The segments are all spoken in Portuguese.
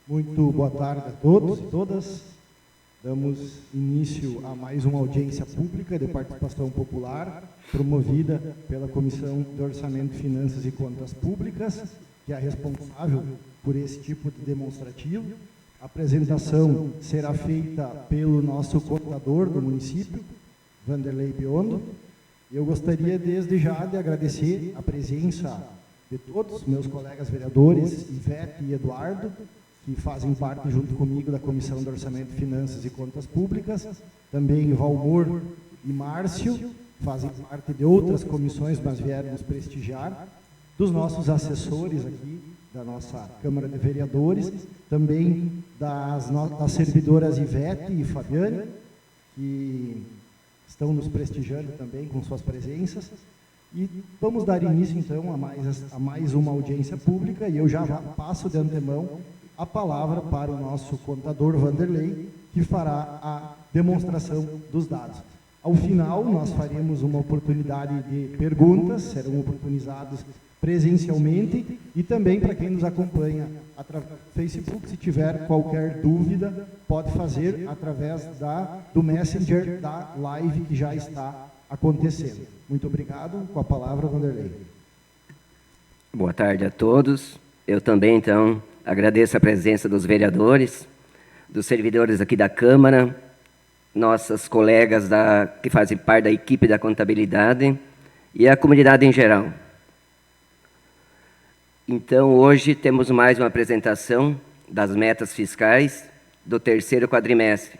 Muito boa tarde a todos e todas. Damos início a mais uma audiência pública de participação popular, promovida pela Comissão de Orçamento, Finanças e Contas Públicas, que é a responsável por esse tipo de demonstrativo. A apresentação será feita pelo nosso contador do município, Vanderlei Biondo. Eu gostaria, desde já, de agradecer a presença de todos os meus colegas vereadores, Ivete e Eduardo, que fazem parte, junto comigo, da Comissão de Orçamento, Finanças e Contas Públicas. Também Valmor e Márcio, fazem parte de outras comissões, mas vieram nos prestigiar. Dos nossos assessores aqui, da nossa Câmara de Vereadores, também das servidoras Ivete e Fabiane, que estão nos prestigiando também com suas presenças. E vamos dar início, então, a mais uma audiência pública, e eu já passo de antemão a palavra para o nosso contador Vanderlei, que fará a demonstração dos dados. Ao final, nós faremos uma oportunidade de perguntas, serão oportunizados presencialmente, e também para quem nos acompanha através do Facebook, se tiver qualquer dúvida, pode fazer através do Messenger da live que já está acontecendo. Muito obrigado. Com a palavra, Vanderlei. Boa tarde a todos. Eu também, então, agradeço a presença dos vereadores, dos servidores aqui da Câmara, nossas colegas que fazem parte da equipe da contabilidade e a comunidade em geral. Então, hoje temos mais uma apresentação das metas fiscais do terceiro quadrimestre,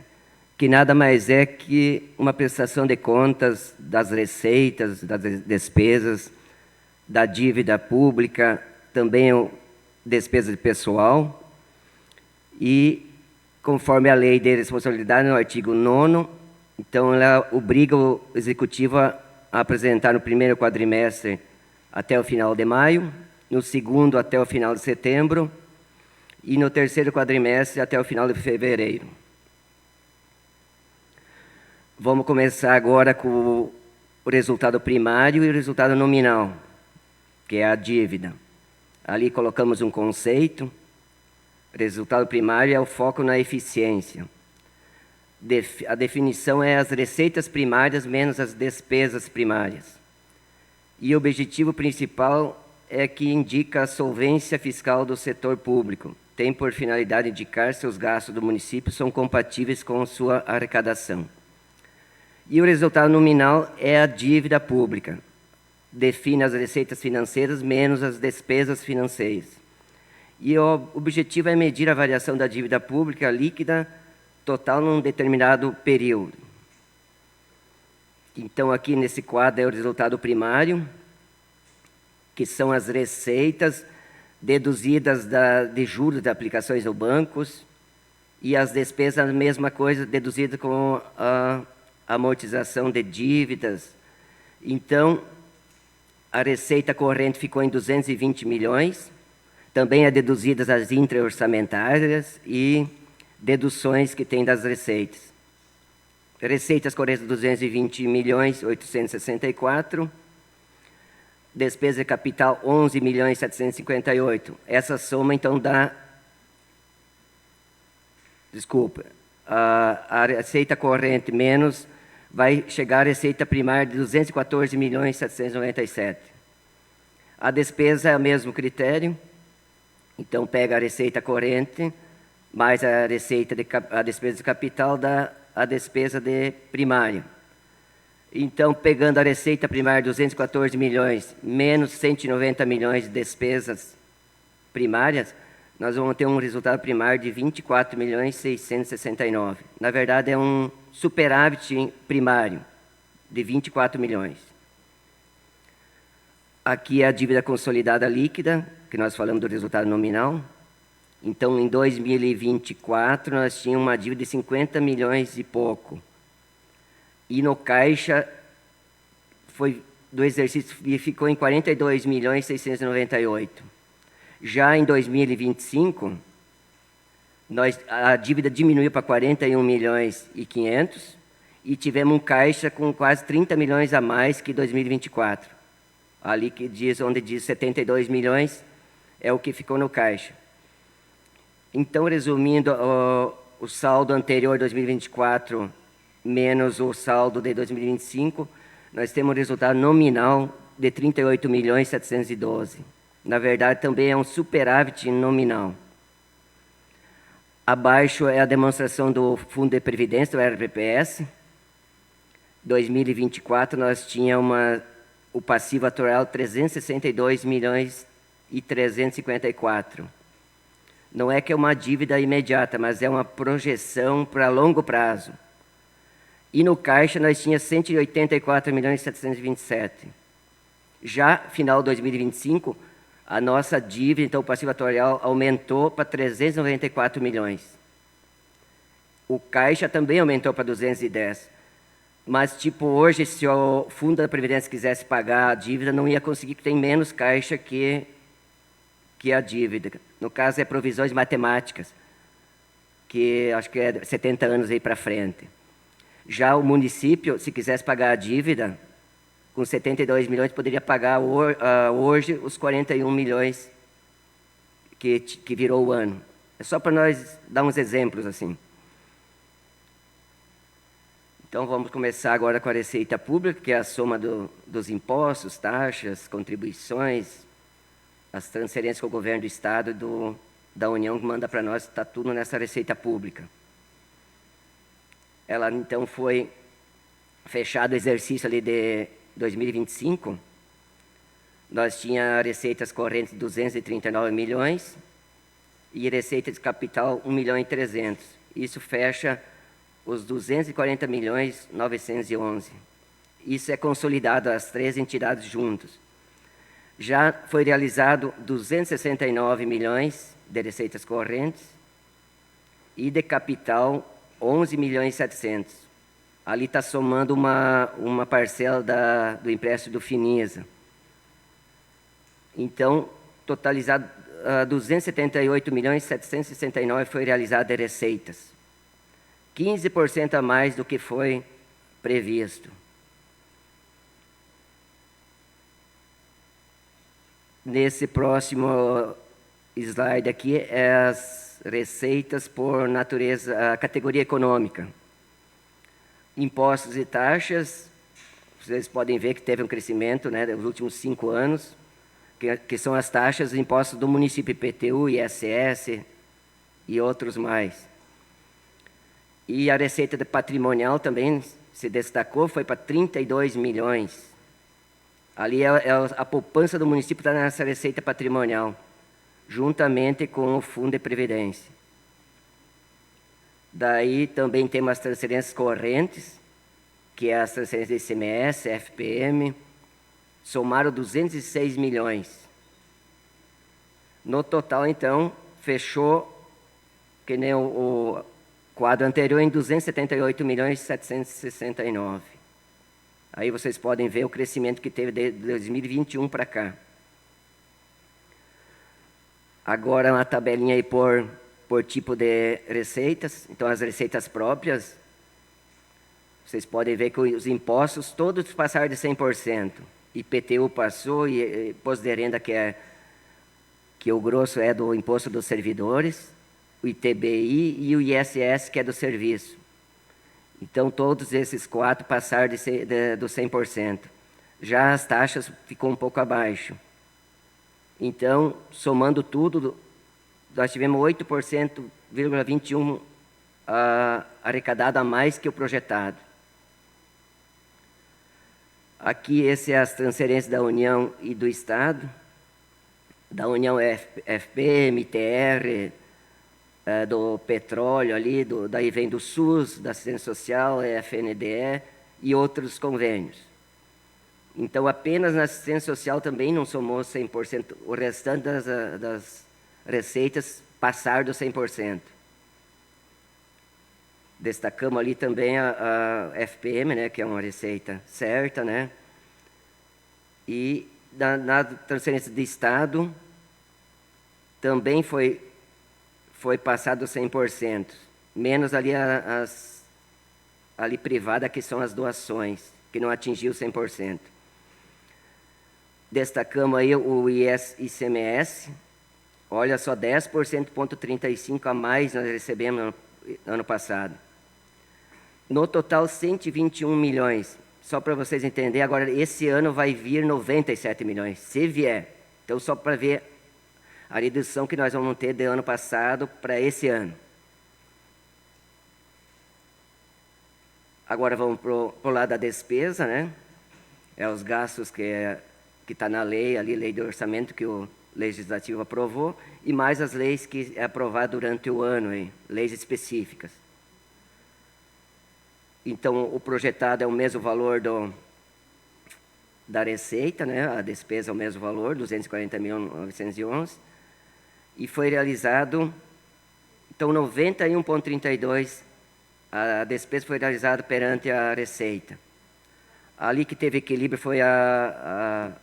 que nada mais é que uma prestação de contas das receitas, das despesas, da dívida pública, também despesa de pessoal, e conforme a lei de responsabilidade, no artigo 9º, então ela obriga o executivo a apresentar no primeiro quadrimestre até o final de maio, no segundo até o final de setembro e no terceiro quadrimestre até o final de fevereiro. Vamos começar agora com o resultado primário e o resultado nominal, que é a dívida. Ali colocamos um conceito. O resultado primário é o foco na eficiência. A definição é as receitas primárias menos as despesas primárias. E o objetivo principal é que indica a solvência fiscal do setor público. Tem por finalidade indicar se os gastos do município são compatíveis com sua arrecadação. E o resultado nominal é a dívida pública. Define as receitas financeiras menos as despesas financeiras. E o objetivo é medir a variação da dívida pública líquida total num determinado período. Então, aqui nesse quadro é o resultado primário, que são as receitas deduzidas de juros de aplicações aos bancos, e as despesas, a mesma coisa, deduzidas com a amortização de dívidas. Então, a receita corrente ficou em 220 milhões, também é deduzidas as intra-orçamentárias e deduções que tem das receitas. Receitas correntes 220 milhões 864, despesa de capital 11 milhões 758. Essa soma então dá, a receita corrente menos vai chegar a receita primária de 214 milhões 797. A despesa é o mesmo critério. Então, pega a receita corrente, mais a despesa de capital, dá a despesa de primária. Então, pegando a receita primária, 214 milhões, menos 190 milhões de despesas primárias, nós vamos ter um resultado primário de 24 milhões 669. Na verdade, é um superávit primário de 24 milhões. Aqui é a dívida consolidada líquida, que nós falamos do resultado nominal. Então, em 2024, nós tínhamos uma dívida de 50 milhões e pouco. E no caixa, do exercício, ficou em 42 milhões 698. Já em 2025, a dívida diminuiu para 41 milhões e 500 e tivemos um caixa com quase 30 milhões a mais que 2024. Ali onde diz 72 milhões é o que ficou no caixa. Então, resumindo, o saldo anterior 2024 menos o saldo de 2025, nós temos um resultado nominal de 38.712. Na verdade, também é um superávit nominal. Abaixo é a demonstração do Fundo de Previdência, do RPPS. 2024, nós tínhamos o passivo atual 362.354. Não é que é uma dívida imediata, mas é uma projeção para longo prazo. E no caixa nós tínhamos 184.727. Já final de 2025, a nossa dívida, então o passivo atuarial, aumentou para 394 milhões. O caixa também aumentou para 210. Mas, tipo, hoje, se o Fundo da Previdência quisesse pagar a dívida, não ia conseguir, porque tem menos caixa que a dívida. No caso, é provisões matemáticas, que acho que é 70 anos aí para frente. Já o município, se quisesse pagar a dívida, com 72 milhões, poderia pagar hoje os 41 milhões que virou o ano. É só para nós dar uns exemplos assim. Então, vamos começar agora com a receita pública, que é a soma dos impostos, taxas, contribuições, as transferências que o governo do Estado e da União manda para nós, está tudo nessa receita pública. Ela, então, foi fechado o exercício ali de 2025, nós tínhamos receitas correntes de 239 milhões e receita de capital 1.300.000. Isso fecha os 240.911. Isso é consolidado as três entidades juntos. Já foi realizado 269 milhões de receitas correntes e de capital 11.700.000. Ali está somando uma parcela do empréstimo do Finisa. Então, totalizado 278.769 foi realizado de receitas. 15% a mais do que foi previsto. Nesse próximo slide aqui é as receitas por natureza, a categoria econômica. Impostos e taxas, vocês podem ver que teve um crescimento, né, nos últimos 5 anos, que são as taxas e impostos do município, IPTU, ISS e outros mais. E a receita patrimonial também se destacou, foi para 32 milhões. Ali a poupança do município está nessa receita patrimonial, juntamente com o Fundo de Previdência. Daí também temos as transferências correntes, que é as transferências de ICMS, FPM, somaram 206 milhões. No total, então, fechou, que nem o quadro anterior, em 278.769. Aí vocês podem ver o crescimento que teve de 2021 para cá. Agora, uma tabelinha aí por tipo de receitas. Então, as receitas próprias, vocês podem ver que os impostos todos passaram de 100%. IPTU passou, e imposto de renda, que o grosso é do imposto dos servidores, o ITBI e o ISS, que é do serviço. Então, todos esses 4 passaram do 100%. Já as taxas ficou um pouco abaixo. Então, somando tudo, nós tivemos 8,21% arrecadado a mais que o projetado. Aqui, esse é as transferências da União e do Estado. Da União é FPM, TR, do petróleo ali, daí vem do SUS, da Assistência Social, FNDE e outros convênios. Então, apenas na assistência social também não somou 100%, o restante das receitas passaram do 100%. Destacamos ali também a FPM, né, que é uma receita certa, né? E na transferência de Estado também foi passado 100%, menos ali ali privada, que são as doações, que não atingiu 100%. Destacamos aí o ICMS, Olha só, 10,35% a mais nós recebemos no ano passado. No total, 121 milhões. Só para vocês entenderem, agora esse ano vai vir 97 milhões, se vier. Então, só para ver a redução que nós vamos ter do ano passado para esse ano. Agora vamos para o lado da despesa, né? É os gastos que está na lei, ali, lei do orçamento que o Legislativo aprovou, e mais as leis que é aprovado durante o ano, aí, leis específicas. Então, o projetado é o mesmo valor da receita, né? A despesa é o mesmo valor, 240.911, e foi realizado, então, 91,32%, a despesa foi realizada perante a receita. Ali que teve equilíbrio foi a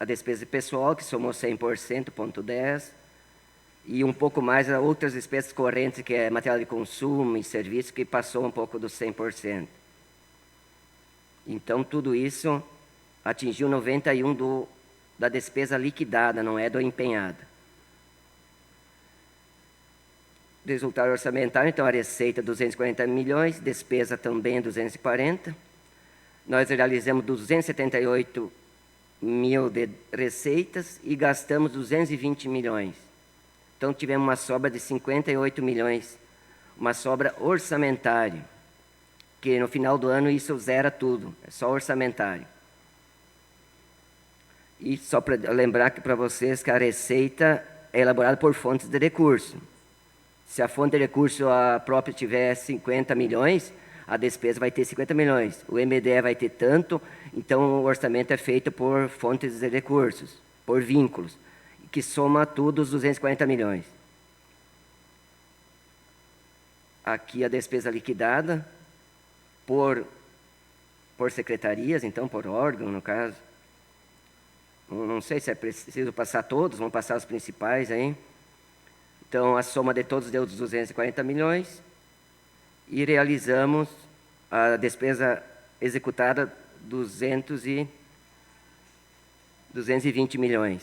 despesa pessoal, que somou 100%, 0,10%, e um pouco mais a outras despesas correntes, que é material de consumo e serviço, que passou um pouco dos 100%. Então, tudo isso atingiu 91% da despesa liquidada, não é do empenhada. Resultado orçamentário, então, a receita 240 milhões, despesa também 240. Nós realizamos 278 mil de receitas e gastamos 220 milhões. Então, tivemos uma sobra de 58 milhões, uma sobra orçamentária, que no final do ano isso zera tudo, é só orçamentário. E só para lembrar para vocês que a receita é elaborada por fontes de recurso. Se a fonte de recurso a própria tiver 50 milhões, a despesa vai ter 50 milhões. O MDE vai ter tanto, então o orçamento é feito por fontes de recursos, por vínculos, que soma tudo os 240 milhões. Aqui a despesa liquidada por secretarias, então por órgão, no caso. Não sei se é preciso passar todos, vamos passar os principais aí. Então, a soma de todos deu 240 milhões e realizamos a despesa executada 220 milhões.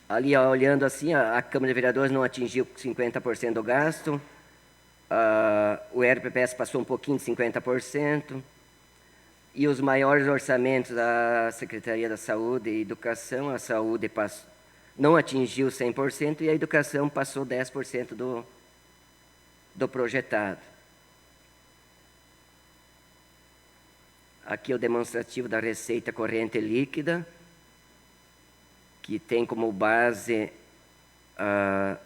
Ali, olhando assim, a Câmara de Vereadores não atingiu 50% do gasto, o RPPS passou um pouquinho de 50%, e os maiores orçamentos da Secretaria da Saúde e Educação, a saúde não atingiu 100% e a educação passou 10% do projetado. Aqui é o demonstrativo da receita corrente líquida, que tem como base a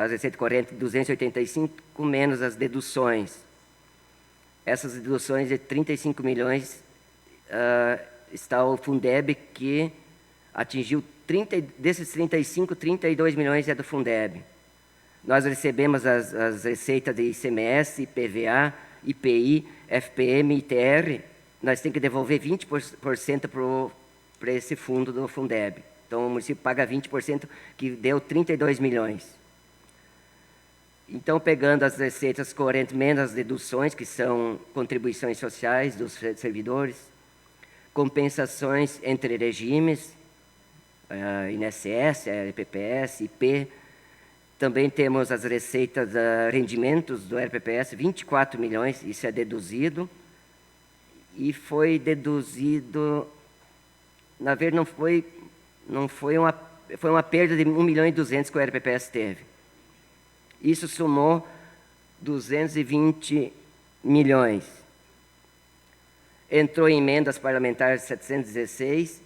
receita corrente 285 menos as deduções. Essas deduções de 35 milhões está o Fundeb, que atingiu desses 35, 32 milhões é do Fundeb. Nós recebemos as receitas de ICMS, IPVA, IPI, FPM, ITR. Nós temos que devolver 20% para esse fundo do Fundeb. Então, o município paga 20%, que deu 32 milhões. Então, pegando as receitas correntes menos as deduções, que são contribuições sociais dos servidores, compensações entre regimes, INSS, RPPS, IP. Também temos as receitas, rendimentos do RPPS, 24 milhões, isso é deduzido. E foi deduzido, na verdade foi uma perda de 1 milhão e 200 que o RPPS teve. Isso somou 220 milhões. Entrou em emendas parlamentares 716,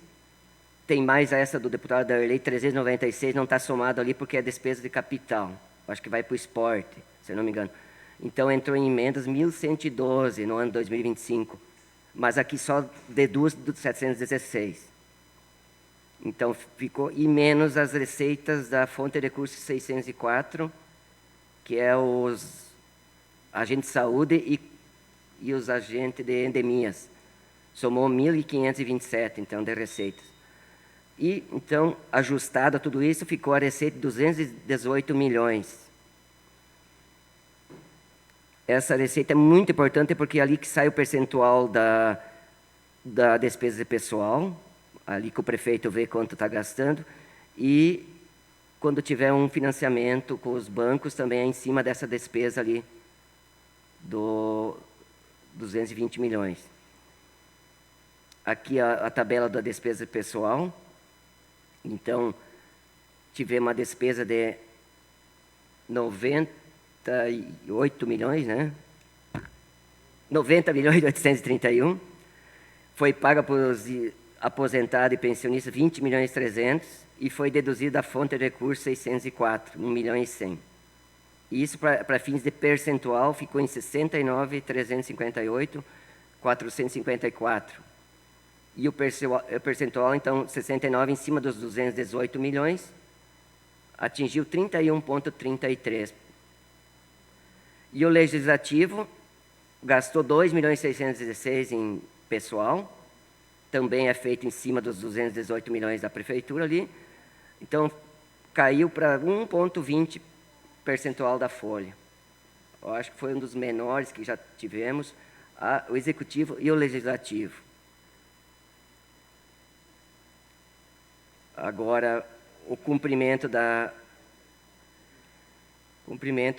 tem mais essa do deputado Darley, 396, não está somado ali porque é despesa de capital. Acho que vai para o esporte, se eu não me engano. Então, entrou em emendas 1.112 no ano 2025, mas aqui só deduz do 716. Então, ficou, e menos as receitas da fonte de recursos 604, que é os agentes de saúde e os agentes de endemias. Somou 1.527, então, de receitas. E, então, ajustada tudo isso, ficou a receita de 218 milhões. Essa receita é muito importante porque é ali que sai o percentual da despesa pessoal, ali que o prefeito vê quanto está gastando, e quando tiver um financiamento com os bancos, também é em cima dessa despesa ali, do 220 milhões. Aqui a tabela da despesa pessoal. Então, tivemos uma despesa de 98 milhões, né? 90 milhões e 831. Foi paga para os aposentados e pensionistas 20 milhões e 300 e foi deduzido da fonte de recursos 604, 1 milhão e 100. E isso, para fins de percentual, ficou em 69,358, 454. E o percentual, então, 69 em cima dos 218 milhões, atingiu 31,33. E o Legislativo gastou 2.616 em pessoal, também é feito em cima dos 218 milhões da Prefeitura ali, então caiu para 1,20 percentual da folha. Eu acho que foi um dos menores que já tivemos, o Executivo e o Legislativo. Agora, o cumprimento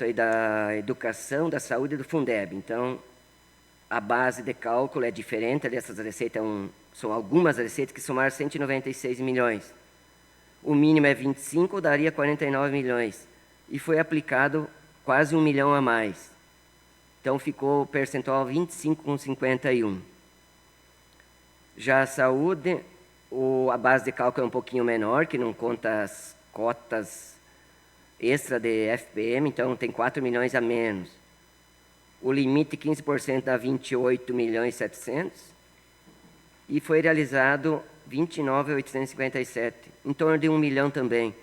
aí da educação, da saúde e do Fundeb. Então, a base de cálculo é diferente dessas receitas, são algumas receitas que somaram 196 milhões. O mínimo é 25, daria 49 milhões. E foi aplicado quase 1 milhão a mais. Então, ficou o percentual 25,51. Já a saúde, a base de cálculo é um pouquinho menor, que não conta as cotas extra de FPM, então tem 4 milhões a menos. O limite 15% dá 28 milhões e 700. E foi realizado 29.857, em torno de 1 milhão também.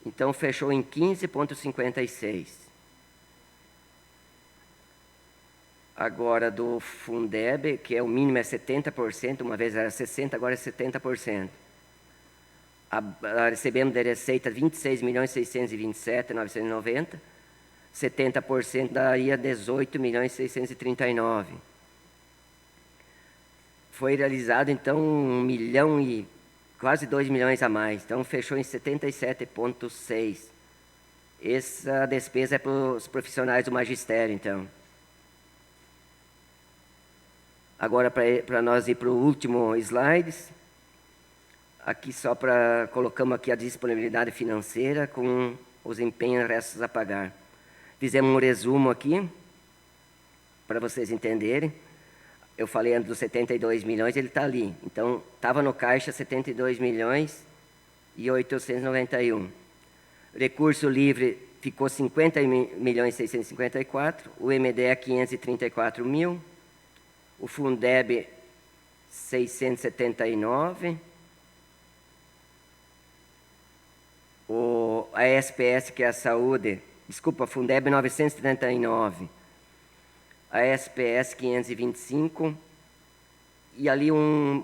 Então fechou em 15,56. Agora do Fundeb, que é o mínimo é 70%, uma vez era 60%, agora é 70%. Recebemos de receita 26.627.990, 70% daria 18.639. Foi realizado, então, 1 milhão e quase 2 milhões a mais. Então, fechou em 77,6. Essa despesa é para os profissionais do magistério, então. Agora, para nós ir para o último slide. Aqui só colocamos aqui a disponibilidade financeira com os empenhos restos a pagar. Fizemos um resumo aqui, para vocês entenderem. Eu falei antes dos 72 milhões, ele está ali. Então, estava no caixa 72 milhões e 891. Recurso livre ficou 50 milhões e 654. O MDE 534 mil. O Fundeb 679. A SPS, que é a saúde, desculpa, a Fundeb 979. A SPS 525, e ali um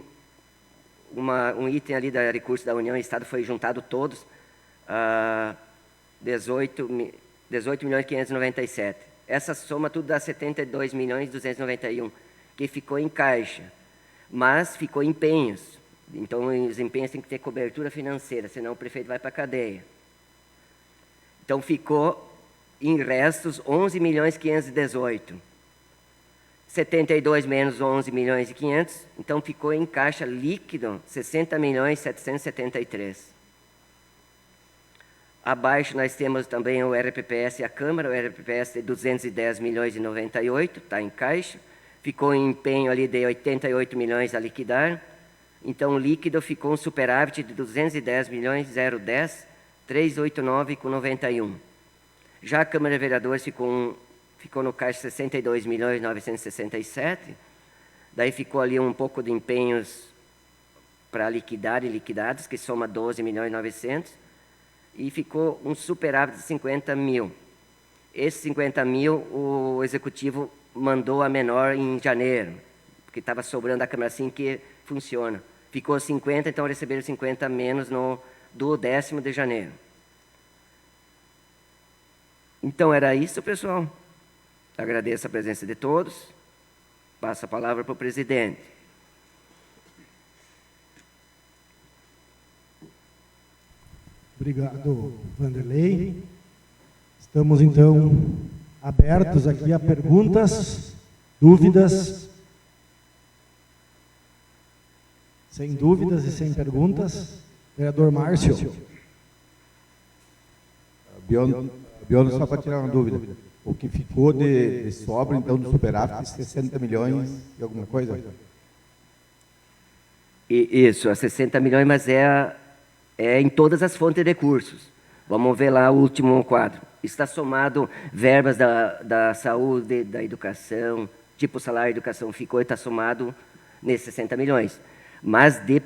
item ali da recurso da União e Estado foi juntado todos, 18 milhões 597. Essa soma tudo dá 72 milhões 291, que ficou em caixa, mas ficou em empenhos. Então, os empenhos têm que ter cobertura financeira, senão o prefeito vai para a cadeia. Então, ficou em restos 11 milhões 518. 72 menos 11 milhões e 500, então ficou em caixa líquido 60 milhões 773. Abaixo nós temos também o RPPS e a Câmara, o RPPS de 210 milhões e 98, está em caixa, ficou em empenho ali de 88 milhões a liquidar, então líquido ficou um superávit de 210 milhões 010, 389 com 91. Já a Câmara de Vereadores ficou no caixa 62 milhões 967, daí ficou ali um pouco de empenhos para liquidar e liquidados, que soma 12 milhões 900, e ficou um superávit de 50 mil. Esses 50 mil o Executivo mandou a menor em janeiro, porque estava sobrando a Câmara assim que funciona. Ficou 50, então receberam 50 menos do 10º de janeiro. Então era isso, pessoal. Agradeço a presença de todos. Passo a palavra para o presidente. Obrigado, Vanderlei. Estamos, então, abertos aqui a perguntas, dúvidas. Sem dúvidas e sem perguntas. Vereador Márcio. Biolo, só para tirar uma dúvida. O que ficou de sobra, então, do superávit, 60 milhões e alguma coisa? Isso, a 60 milhões, mas é em todas as fontes de recursos. Vamos ver lá o último quadro. Está somado verbas da saúde, da educação, tipo salário e educação ficou e está somado nesses 60 milhões. Mas de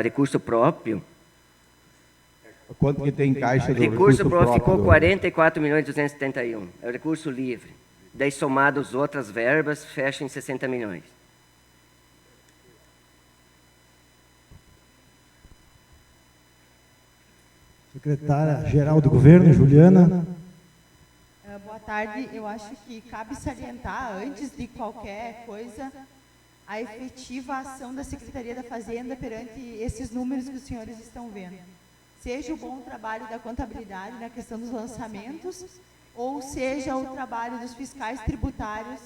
recurso próprio... Quanto que tem em caixa do recurso próprio? Ficou 44 milhões e 271. É o recurso livre. Daí, somado as outras verbas, fecha em 60 milhões. Secretária-Geral do Governo, Juliana. Boa tarde. Eu acho que cabe salientar, antes de qualquer coisa, a efetiva ação da Secretaria da Fazenda perante esses números que os senhores estão vendo. Seja o bom trabalho da contabilidade na questão dos lançamentos, ou seja o trabalho dos fiscais tributários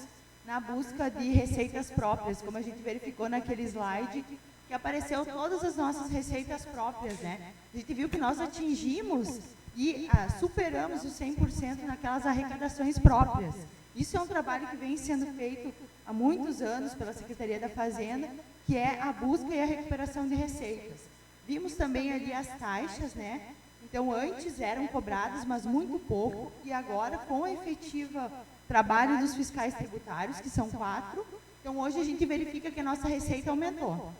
na busca de receitas próprias, como a gente verificou naquele slide, que apareceu todas as nossas receitas próprias, né? A gente viu que nós atingimos e superamos os 100% naquelas arrecadações próprias. Isso é um trabalho que vem sendo feito há muitos anos pela Secretaria da Fazenda, que é a busca e a recuperação de receitas. Vimos também ali as taxas, né? Então, antes eram cobradas, mas muito pouco, e agora, com o efetivo trabalho dos fiscais tributários, que são 4, então hoje a gente verifica que a nossa receita aumentou.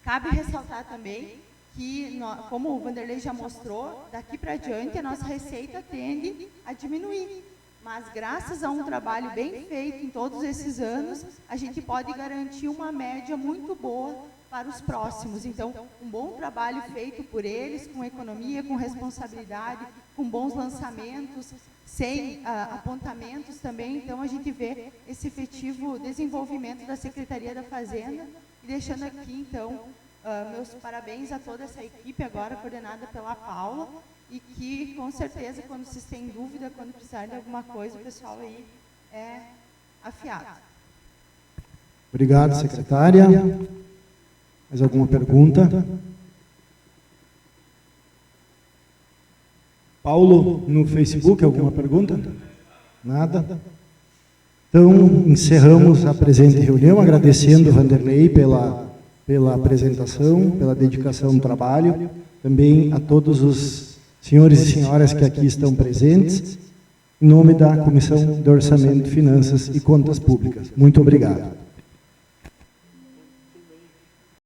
Cabe ressaltar também que, como o Vanderlei já mostrou, daqui para diante a nossa receita tende a diminuir. Mas, graças a um trabalho bem feito em todos esses anos, a gente pode garantir uma média muito boa para os próximos. Então, um bom trabalho feito por eles, com economia, com responsabilidade, com bons lançamentos, sem apontamentos também. Então, a gente vê esse efetivo desenvolvimento da Secretaria da Fazenda. E deixando aqui, então, meus parabéns a toda essa equipe, agora coordenada pela Paula, e que, com certeza, quando vocês têm dúvida, quando precisarem de alguma coisa, o pessoal aí é afiado. Obrigado, secretária. Mais alguma pergunta? Paulo, no Facebook, alguma pergunta? Nada? Então, encerramos a presente reunião, agradecendo o Vanderlei pela apresentação, pela dedicação no trabalho, também a todos os senhores e senhoras que aqui estão presentes, em nome da Comissão de Orçamento, Finanças e Contas Públicas. Muito obrigado.